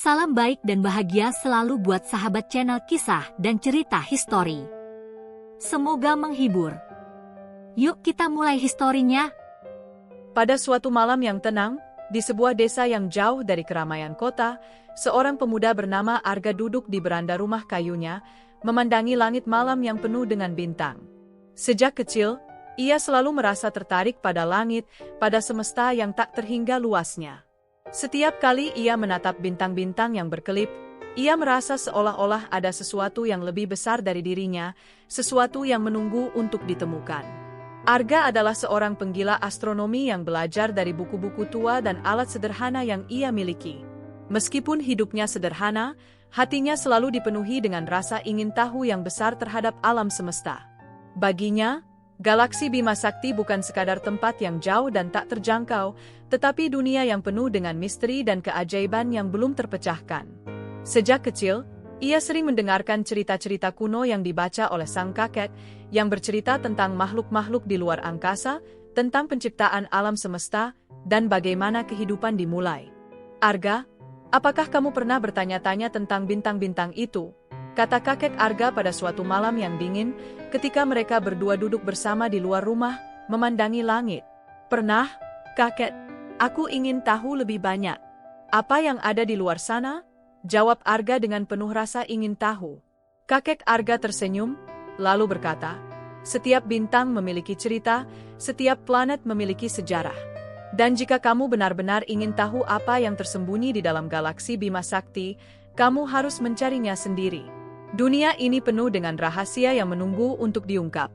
Salam baik dan bahagia selalu buat sahabat channel kisah dan cerita histori. Semoga menghibur. Yuk kita mulai historinya. Pada suatu malam yang tenang, di sebuah desa yang jauh dari keramaian kota, seorang pemuda bernama Arga duduk di beranda rumah kayunya, memandangi langit malam yang penuh dengan bintang. Sejak kecil, ia selalu merasa tertarik pada langit, pada semesta yang tak terhingga luasnya. Setiap kali ia menatap bintang-bintang yang berkelip, ia merasa seolah-olah ada sesuatu yang lebih besar dari dirinya, sesuatu yang menunggu untuk ditemukan. Arga adalah seorang penggila astronomi yang belajar dari buku-buku tua dan alat sederhana yang ia miliki. Meskipun hidupnya sederhana, hatinya selalu dipenuhi dengan rasa ingin tahu yang besar terhadap alam semesta. Baginya, galaksi Bima Sakti bukan sekadar tempat yang jauh dan tak terjangkau, tetapi dunia yang penuh dengan misteri dan keajaiban yang belum terpecahkan. Sejak kecil, ia sering mendengarkan cerita-cerita kuno yang dibaca oleh sang kakek, yang bercerita tentang makhluk-makhluk di luar angkasa, tentang penciptaan alam semesta, dan bagaimana kehidupan dimulai. Arga, apakah kamu pernah bertanya-tanya tentang bintang-bintang itu? Kata kakek Arga pada suatu malam yang dingin, ketika mereka berdua duduk bersama di luar rumah, memandangi langit. Pernah, kakek, aku ingin tahu lebih banyak. Apa yang ada di luar sana? Jawab Arga dengan penuh rasa ingin tahu. Kakek Arga tersenyum, lalu berkata, setiap bintang memiliki cerita, setiap planet memiliki sejarah. Dan jika kamu benar-benar ingin tahu apa yang tersembunyi di dalam galaksi Bima Sakti, kamu harus mencarinya sendiri. Dunia ini penuh dengan rahasia yang menunggu untuk diungkap.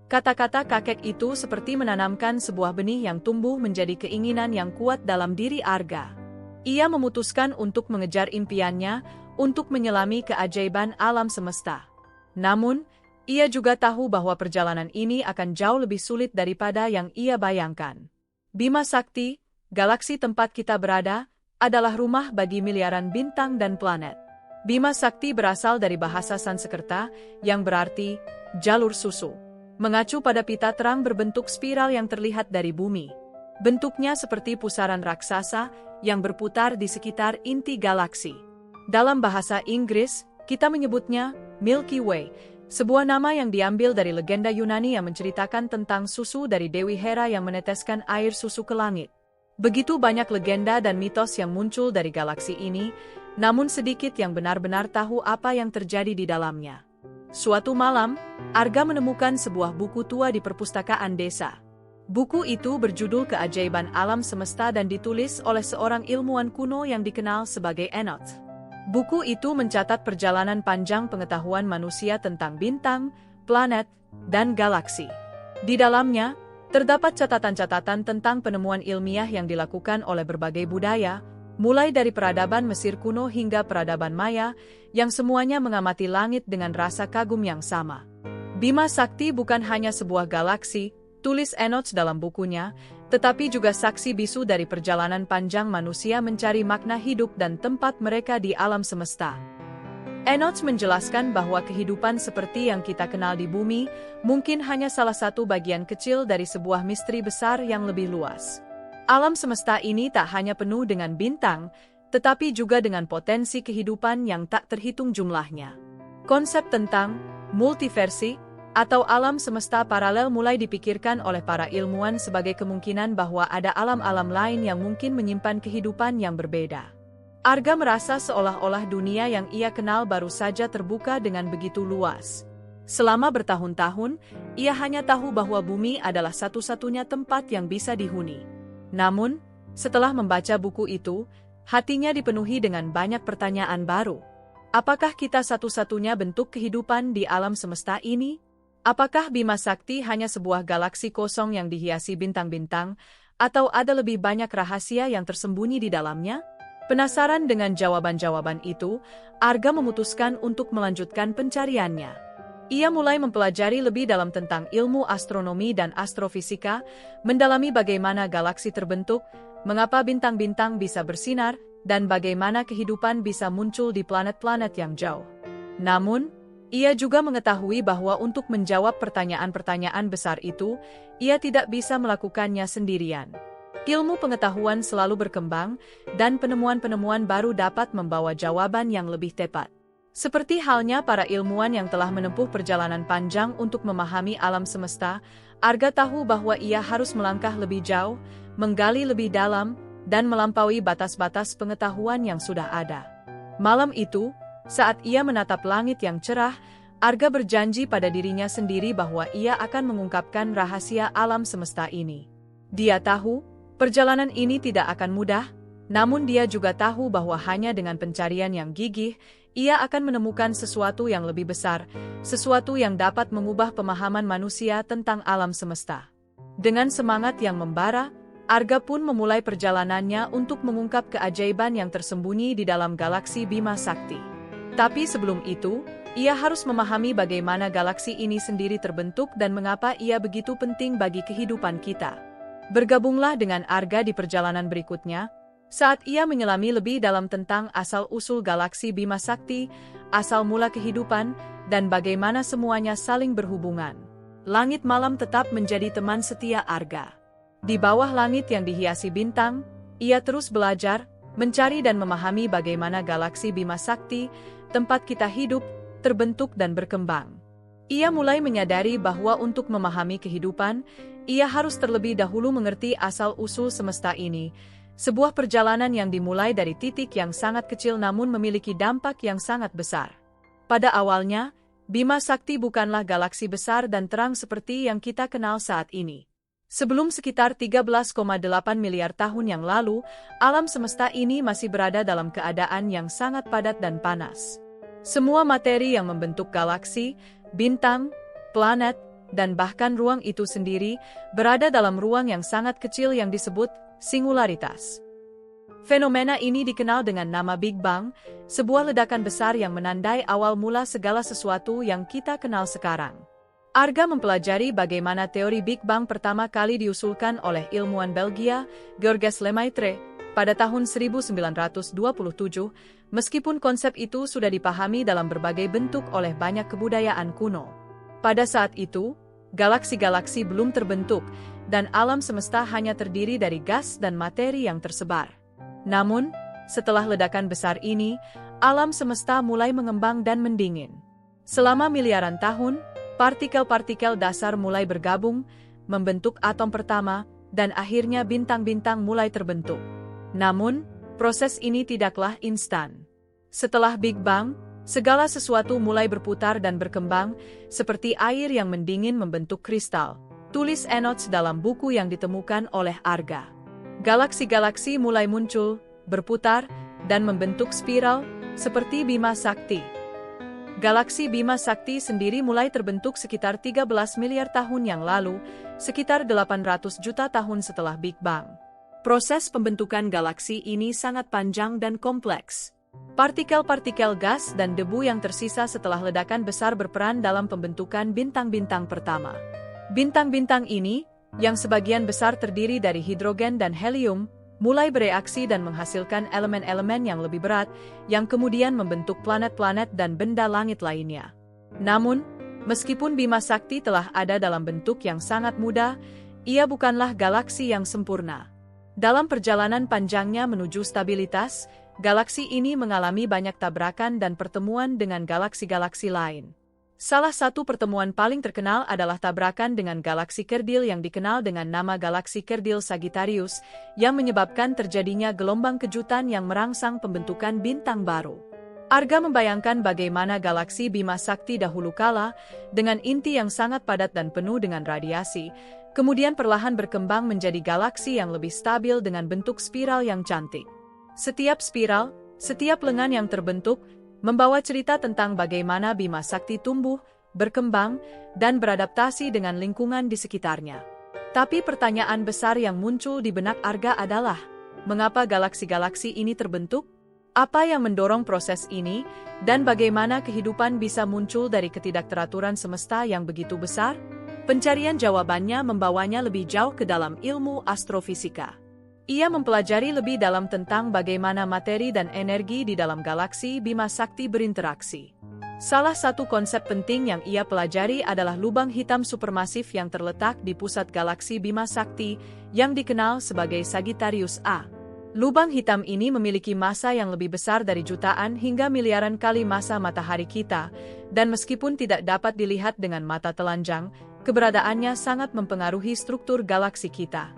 Kata-kata kakek itu seperti menanamkan sebuah benih yang tumbuh menjadi keinginan yang kuat dalam diri Arga. Ia memutuskan untuk mengejar impiannya, untuk menyelami keajaiban alam semesta. Namun, ia juga tahu bahwa perjalanan ini akan jauh lebih sulit daripada yang ia bayangkan. Bima Sakti, galaksi tempat kita berada, adalah rumah bagi miliaran bintang dan planet. Bima Sakti berasal dari bahasa Sanskerta, yang berarti jalur susu. Mengacu pada pita terang berbentuk spiral yang terlihat dari bumi. Bentuknya seperti pusaran raksasa yang berputar di sekitar inti galaksi. Dalam bahasa Inggris, kita menyebutnya Milky Way, sebuah nama yang diambil dari legenda Yunani yang menceritakan tentang susu dari Dewi Hera yang meneteskan air susu ke langit. Begitu banyak legenda dan mitos yang muncul dari galaksi ini, namun sedikit yang benar-benar tahu apa yang terjadi di dalamnya. Suatu malam, Arga menemukan sebuah buku tua di perpustakaan desa. Buku itu berjudul Keajaiban Alam Semesta dan ditulis oleh seorang ilmuwan kuno yang dikenal sebagai Enoch. Buku itu mencatat perjalanan panjang pengetahuan manusia tentang bintang, planet, dan galaksi. Di dalamnya, terdapat catatan-catatan tentang penemuan ilmiah yang dilakukan oleh berbagai budaya, mulai dari peradaban Mesir kuno hingga peradaban Maya, yang semuanya mengamati langit dengan rasa kagum yang sama. Bima Sakti bukan hanya sebuah galaksi, tulis Enoch dalam bukunya, tetapi juga saksi bisu dari perjalanan panjang manusia mencari makna hidup dan tempat mereka di alam semesta. Enoch menjelaskan bahwa kehidupan seperti yang kita kenal di bumi, mungkin hanya salah satu bagian kecil dari sebuah misteri besar yang lebih luas. Alam semesta ini tak hanya penuh dengan bintang, tetapi juga dengan potensi kehidupan yang tak terhitung jumlahnya. Konsep tentang multiversi atau alam semesta paralel mulai dipikirkan oleh para ilmuwan sebagai kemungkinan bahwa ada alam-alam lain yang mungkin menyimpan kehidupan yang berbeda. Arga merasa seolah-olah dunia yang ia kenal baru saja terbuka dengan begitu luas. Selama bertahun-tahun, ia hanya tahu bahwa bumi adalah satu-satunya tempat yang bisa dihuni. Namun, setelah membaca buku itu, hatinya dipenuhi dengan banyak pertanyaan baru. Apakah kita satu-satunya bentuk kehidupan di alam semesta ini? Apakah Bima Sakti hanya sebuah galaksi kosong yang dihiasi bintang-bintang, atau ada lebih banyak rahasia yang tersembunyi di dalamnya? Penasaran dengan jawaban-jawaban itu, Arga memutuskan untuk melanjutkan pencariannya. Ia mulai mempelajari lebih dalam tentang ilmu astronomi dan astrofisika, mendalami bagaimana galaksi terbentuk, mengapa bintang-bintang bisa bersinar, dan bagaimana kehidupan bisa muncul di planet-planet yang jauh. Namun, ia juga mengetahui bahwa untuk menjawab pertanyaan-pertanyaan besar itu, ia tidak bisa melakukannya sendirian. Ilmu pengetahuan selalu berkembang, dan penemuan-penemuan baru dapat membawa jawaban yang lebih tepat. Seperti halnya para ilmuwan yang telah menempuh perjalanan panjang untuk memahami alam semesta, Arga tahu bahwa ia harus melangkah lebih jauh, menggali lebih dalam, dan melampaui batas-batas pengetahuan yang sudah ada. Malam itu, saat ia menatap langit yang cerah, Arga berjanji pada dirinya sendiri bahwa ia akan mengungkapkan rahasia alam semesta ini. Dia tahu, perjalanan ini tidak akan mudah, namun dia juga tahu bahwa hanya dengan pencarian yang gigih, ia akan menemukan sesuatu yang lebih besar, sesuatu yang dapat mengubah pemahaman manusia tentang alam semesta. Dengan semangat yang membara, Arga pun memulai perjalanannya untuk mengungkap keajaiban yang tersembunyi di dalam galaksi Bima Sakti. Tapi sebelum itu, ia harus memahami bagaimana galaksi ini sendiri terbentuk dan mengapa ia begitu penting bagi kehidupan kita. Bergabunglah dengan Arga di perjalanan berikutnya, saat ia menyelami lebih dalam tentang asal-usul galaksi Bima Sakti, asal mula kehidupan, dan bagaimana semuanya saling berhubungan. Langit malam tetap menjadi teman setia Arga. Di bawah langit yang dihiasi bintang, ia terus belajar, mencari dan memahami bagaimana galaksi Bima Sakti, tempat kita hidup, terbentuk dan berkembang. Ia mulai menyadari bahwa untuk memahami kehidupan, ia harus terlebih dahulu mengerti asal-usul semesta ini, sebuah perjalanan yang dimulai dari titik yang sangat kecil namun memiliki dampak yang sangat besar. Pada awalnya, Bima Sakti bukanlah galaksi besar dan terang seperti yang kita kenal saat ini. Sebelum sekitar 13,8 miliar tahun yang lalu, alam semesta ini masih berada dalam keadaan yang sangat padat dan panas. Semua materi yang membentuk galaksi, bintang, planet, dan bahkan ruang itu sendiri berada dalam ruang yang sangat kecil yang disebut singularitas. Fenomena ini dikenal dengan nama Big Bang, sebuah ledakan besar yang menandai awal mula segala sesuatu yang kita kenal sekarang. Arga mempelajari bagaimana teori Big Bang pertama kali diusulkan oleh ilmuwan Belgia, Georges Lemaitre, pada tahun 1927, meskipun konsep itu sudah dipahami dalam berbagai bentuk oleh banyak kebudayaan kuno. Pada saat itu, galaksi-galaksi belum terbentuk, dan alam semesta hanya terdiri dari gas dan materi yang tersebar. Namun, setelah ledakan besar ini, alam semesta mulai mengembang dan mendingin. Selama miliaran tahun, partikel-partikel dasar mulai bergabung, membentuk atom pertama, dan akhirnya bintang-bintang mulai terbentuk. Namun, proses ini tidaklah instan. Setelah Big Bang, segala sesuatu mulai berputar dan berkembang, seperti air yang mendingin membentuk kristal. Tulis Enoch dalam buku yang ditemukan oleh Arga. Galaksi-galaksi mulai muncul, berputar, dan membentuk spiral, seperti Bima Sakti. Galaksi Bima Sakti sendiri mulai terbentuk sekitar 13 miliar tahun yang lalu, sekitar 800 juta tahun setelah Big Bang. Proses pembentukan galaksi ini sangat panjang dan kompleks. Partikel-partikel gas dan debu yang tersisa setelah ledakan besar berperan dalam pembentukan bintang-bintang pertama. Bintang-bintang ini, yang sebagian besar terdiri dari hidrogen dan helium, mulai bereaksi dan menghasilkan elemen-elemen yang lebih berat, yang kemudian membentuk planet-planet dan benda langit lainnya. Namun, meskipun Bima Sakti telah ada dalam bentuk yang sangat mudah, ia bukanlah galaksi yang sempurna. Dalam perjalanan panjangnya menuju stabilitas, galaksi ini mengalami banyak tabrakan dan pertemuan dengan galaksi-galaksi lain. Salah satu pertemuan paling terkenal adalah tabrakan dengan galaksi kerdil yang dikenal dengan nama galaksi kerdil Sagittarius, yang menyebabkan terjadinya gelombang kejutan yang merangsang pembentukan bintang baru. Arga membayangkan bagaimana galaksi Bima Sakti dahulu kala, dengan inti yang sangat padat dan penuh dengan radiasi, kemudian perlahan berkembang menjadi galaksi yang lebih stabil dengan bentuk spiral yang cantik. Setiap spiral, setiap lengan yang terbentuk, membawa cerita tentang bagaimana Bima Sakti tumbuh, berkembang, dan beradaptasi dengan lingkungan di sekitarnya. Tapi pertanyaan besar yang muncul di benak Arga adalah, mengapa galaksi-galaksi ini terbentuk? Apa yang mendorong proses ini, dan bagaimana kehidupan bisa muncul dari ketidakteraturan semesta yang begitu besar? Pencarian jawabannya membawanya lebih jauh ke dalam ilmu astrofisika. Ia mempelajari lebih dalam tentang bagaimana materi dan energi di dalam galaksi Bima Sakti berinteraksi. Salah satu konsep penting yang ia pelajari adalah lubang hitam supermasif yang terletak di pusat galaksi Bima Sakti yang dikenal sebagai Sagittarius A. Lubang hitam ini memiliki massa yang lebih besar dari jutaan hingga miliaran kali massa matahari kita, dan meskipun tidak dapat dilihat dengan mata telanjang, keberadaannya sangat mempengaruhi struktur galaksi kita.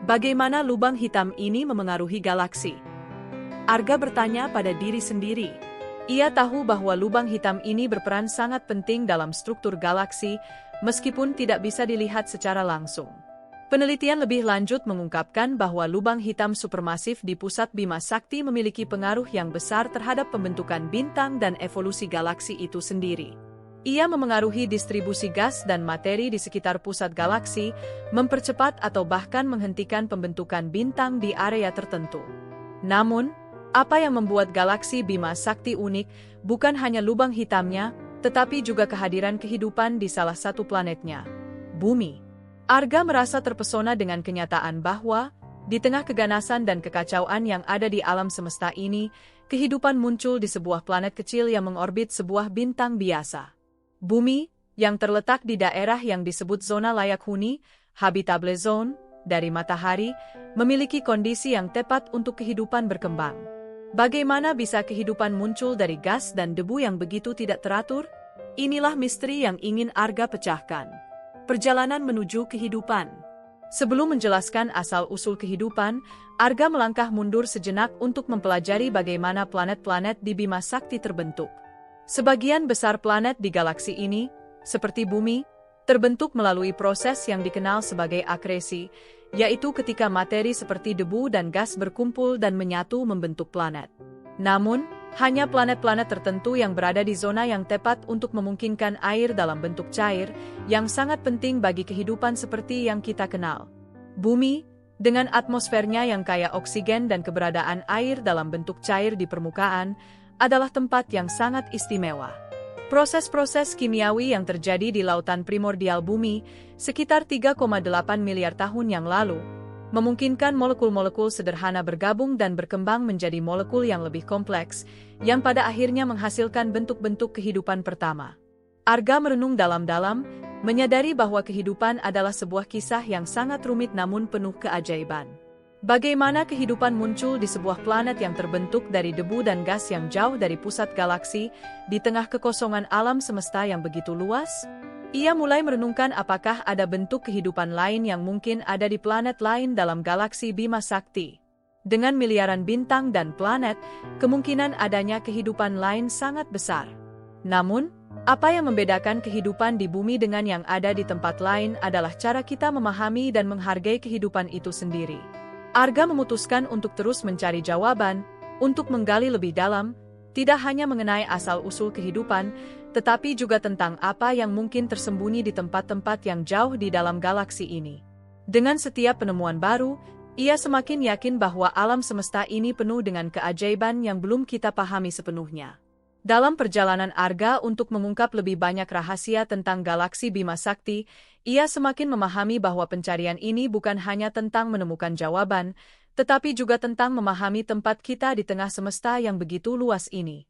Bagaimana lubang hitam ini memengaruhi galaksi? Arga bertanya pada diri sendiri. Ia tahu bahwa lubang hitam ini berperan sangat penting dalam struktur galaksi, meskipun tidak bisa dilihat secara langsung. Penelitian lebih lanjut mengungkapkan bahwa lubang hitam supermasif di pusat Bima Sakti memiliki pengaruh yang besar terhadap pembentukan bintang dan evolusi galaksi itu sendiri. Ia memengaruhi distribusi gas dan materi di sekitar pusat galaksi, mempercepat atau bahkan menghentikan pembentukan bintang di area tertentu. Namun, apa yang membuat galaksi Bima Sakti unik bukan hanya lubang hitamnya, tetapi juga kehadiran kehidupan di salah satu planetnya, Bumi. Arga merasa terpesona dengan kenyataan bahwa, di tengah keganasan dan kekacauan yang ada di alam semesta ini, kehidupan muncul di sebuah planet kecil yang mengorbit sebuah bintang biasa. Bumi, yang terletak di daerah yang disebut zona layak huni, habitable zone, dari matahari, memiliki kondisi yang tepat untuk kehidupan berkembang. Bagaimana bisa kehidupan muncul dari gas dan debu yang begitu tidak teratur? Inilah misteri yang ingin Arga pecahkan. Perjalanan menuju kehidupan. Sebelum menjelaskan asal-usul kehidupan, Arga melangkah mundur sejenak untuk mempelajari bagaimana planet-planet di Bima Sakti terbentuk. Sebagian besar planet di galaksi ini, seperti Bumi, terbentuk melalui proses yang dikenal sebagai akresi, yaitu ketika materi seperti debu dan gas berkumpul dan menyatu membentuk planet. Namun, hanya planet-planet tertentu yang berada di zona yang tepat untuk memungkinkan air dalam bentuk cair, yang sangat penting bagi kehidupan seperti yang kita kenal. Bumi, dengan atmosfernya yang kaya oksigen dan keberadaan air dalam bentuk cair di permukaan, adalah tempat yang sangat istimewa. Proses-proses kimiawi yang terjadi di lautan primordial Bumi, sekitar 3,8 miliar tahun yang lalu, memungkinkan molekul-molekul sederhana bergabung dan berkembang menjadi molekul yang lebih kompleks, yang pada akhirnya menghasilkan bentuk-bentuk kehidupan pertama. Arga merenung dalam-dalam, menyadari bahwa kehidupan adalah sebuah kisah yang sangat rumit namun penuh keajaiban. Bagaimana kehidupan muncul di sebuah planet yang terbentuk dari debu dan gas yang jauh dari pusat galaksi, di tengah kekosongan alam semesta yang begitu luas? Ia mulai merenungkan apakah ada bentuk kehidupan lain yang mungkin ada di planet lain dalam galaksi Bima Sakti. Dengan miliaran bintang dan planet, kemungkinan adanya kehidupan lain sangat besar. Namun, apa yang membedakan kehidupan di Bumi dengan yang ada di tempat lain adalah cara kita memahami dan menghargai kehidupan itu sendiri. Arga memutuskan untuk terus mencari jawaban, untuk menggali lebih dalam, tidak hanya mengenai asal-usul kehidupan, tetapi juga tentang apa yang mungkin tersembunyi di tempat-tempat yang jauh di dalam galaksi ini. Dengan setiap penemuan baru, ia semakin yakin bahwa alam semesta ini penuh dengan keajaiban yang belum kita pahami sepenuhnya. Dalam perjalanan Arga untuk mengungkap lebih banyak rahasia tentang galaksi Bima Sakti, ia semakin memahami bahwa pencarian ini bukan hanya tentang menemukan jawaban, tetapi juga tentang memahami tempat kita di tengah semesta yang begitu luas ini.